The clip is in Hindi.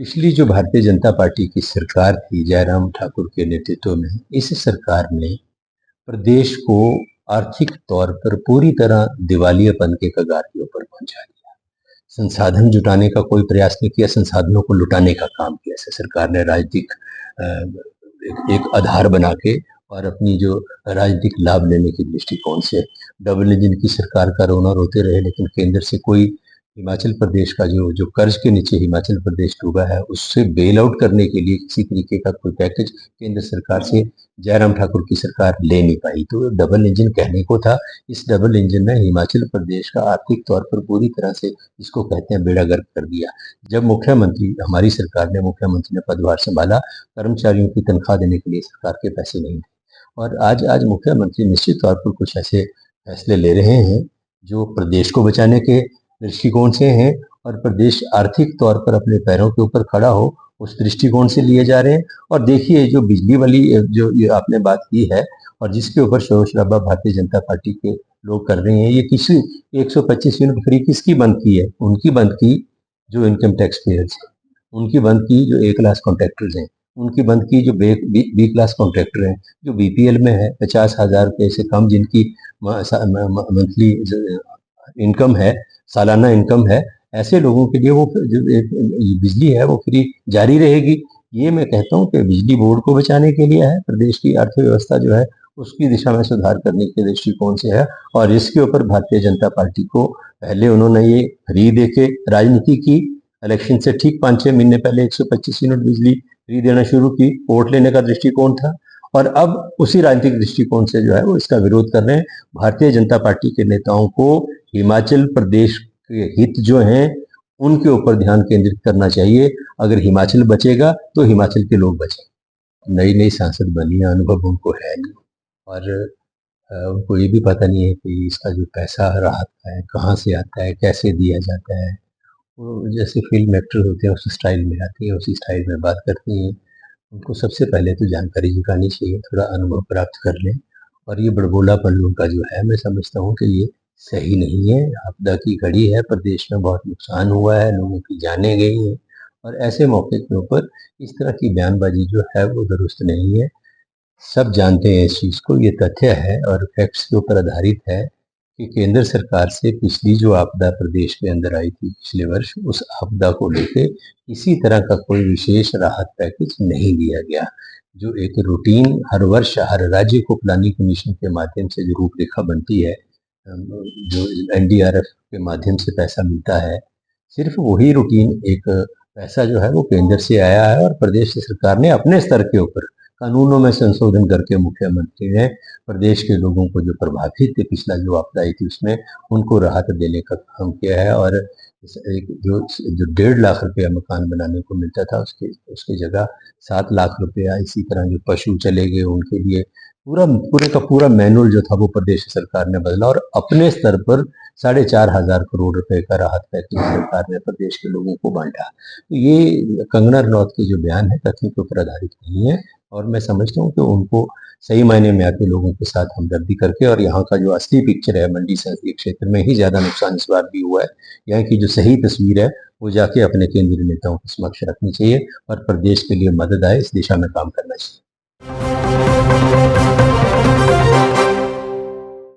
पिछली जो भारतीय जनता पार्टी की सरकार थी जयराम ठाकुर के नेतृत्व में, इस सरकार ने प्रदेश को आर्थिक तौर पर पूरी तरह दिवालियापन के कगार के ऊपर पहुंचा दिया। संसाधन जुटाने का कोई प्रयास नहीं किया, संसाधनों को लुटाने का काम किया। सरकार ने राजनीतिक एक आधार बना के और अपनी जो राजनीतिक लाभ लेने की दृष्टिकोण से डबल इंजन की सरकार का रोना रोते रहे, लेकिन केंद्र से कोई हिमाचल प्रदेश का जो जो कर्ज के नीचे हिमाचल प्रदेश डूबा है, उससे बेल आउट करने के लिए किसी तरीके का कोई पैकेज केंद्र सरकार से जयराम ठाकुर की सरकार ले नहीं पाई। तो डबल इंजन कहने को था। इस डबल इंजन ने हिमाचल प्रदेश का आर्थिक तौर पर पूरी तरह से, इसको कहते हैं, बेड़ा गर्क कर दिया। जब मुख्यमंत्री, हमारी सरकार ने, मुख्यमंत्री ने पदभार संभाला, कर्मचारियों की तनख्वाह देने के लिए सरकार के पैसे नहीं थे। और आज आज मुख्यमंत्री निश्चित तौर पर कुछ ऐसे फैसले ले रहे हैं जो प्रदेश को बचाने के दृष्टिकोण से हैं और प्रदेश आर्थिक तौर पर अपने पैरों के ऊपर खड़ा हो, उस दृष्टिकोण से लिए जा रहे हैं। और देखिए, जो बिजली वाली जो ये आपने बात की है और जिसके ऊपर शोर शराबा भारतीय जनता पार्टी के लोग कर रहे हैं, ये किसी 125 यूनिट फ्री किसकी बंद की है? उनकी बंद की जो इनकम टैक्स पेयर्स हैं, उनकी बंद की जो ए क्लास कॉन्ट्रैक्टर्स हैं, उनकी बंद की जो बी क्लास कॉन्ट्रैक्टर हैं, जो बीपीएल में है, 50,000 रुपये से कम जिनकी मंथली इनकम है, सालाना इनकम है, ऐसे लोगों के लिए वो जो बिजली है वो फ्री जारी रहेगी। ये मैं कहता हूँ कि बिजली बोर्ड को बचाने के लिए है, प्रदेश की अर्थव्यवस्था जो है उसकी दिशा में सुधार करने के दृष्टिकोण से है। और इसके ऊपर भारतीय जनता पार्टी को पहले उन्होंने ये फ्री दे के राजनीति की, इलेक्शन से ठीक 5-6 महीने पहले 125 यूनिट बिजली फ्री देना शुरू की, वोट लेने का दृष्टिकोण था। और अब उसी राजनीतिक दृष्टिकोण से जो है वो इसका विरोध कर रहे हैं। भारतीय जनता पार्टी के नेताओं को हिमाचल प्रदेश के हित जो हैं उनके ऊपर ध्यान केंद्रित करना चाहिए। अगर हिमाचल बचेगा तो हिमाचल के लोग बचेंगे। नई नई सांसद बनी है, अनुभव उनको है नहीं, और उनको ये भी पता नहीं है कि इसका जो पैसा राहत का है कहाँ से आता है, कैसे दिया जाता है। वो जैसे फिल्म एक्टर होते हैं उस स्टाइल में आती है, उसी स्टाइल में बात करती हैं। उनको सबसे पहले तो जानकारी जुटानी चाहिए, थोड़ा अनुभव प्राप्त कर लें। और ये बड़बोलापन उनका जो है, मैं समझता हूँ कि ये सही नहीं है। आपदा की घड़ी है, प्रदेश में बहुत नुकसान हुआ है, लोगों की जानें गई हैं, और ऐसे मौके के ऊपर इस तरह की बयानबाजी जो है वो दुरुस्त नहीं है। सब जानते हैं इस चीज़ को, ये तथ्य है और फैक्ट्स के ऊपर आधारित है कि केंद्र सरकार से पिछली जो आपदा प्रदेश के अंदर आई थी पिछले वर्ष, उस आपदा को लेके किसी तरह का कोई विशेष राहत पैकेज नहीं दिया गया। जो एक रूटीन हर वर्ष हर राज्य को प्लानिंग कमीशन के माध्यम से जो रूपरेखा बनती है, जो एनडीआरएफ के माध्यम से पैसा मिलता है, सिर्फ वही रूटीन एक पैसा जो है वो केंद्र से आया है। और प्रदेश सरकार ने अपने स्तर के ऊपर कानूनों में संशोधन करके मुख्यमंत्री ने प्रदेश के लोगों को जो प्रभावित थे पिछला जो आपदा आई थी उसमें, उनको राहत देने का काम किया है। और एक जो जो 1.5 लाख रुपया मकान बनाने को मिलता था, उसके उसकी जगह 7 लाख रुपया, इसी तरह जो पशु चले गए उनके लिए पूरे का पूरा मैनुअल जो था वो प्रदेश सरकार ने बदला और अपने स्तर पर 4,500 करोड़ रुपए का राहत पैकेज सरकार ने प्रदेश के लोगों को बांटा। तो ये कंगना रनौत के जो बयान है तथ्यों के ऊपर आधारित नहीं है, और मैं समझता हूँ कि उनको सही मायने में आके लोगों के साथ हमदर्दी करके, और यहाँ का जो असली पिक्चर है, मंडी संसदीय क्षेत्र में ही ज्यादा नुकसान इस बार भी हुआ है, यहाँ की जो सही तस्वीर है वो जाके अपने केंद्रीय नेताओं के समक्ष रखनी चाहिए और प्रदेश के लिए मदद आए इस दिशा में काम करना चाहिए।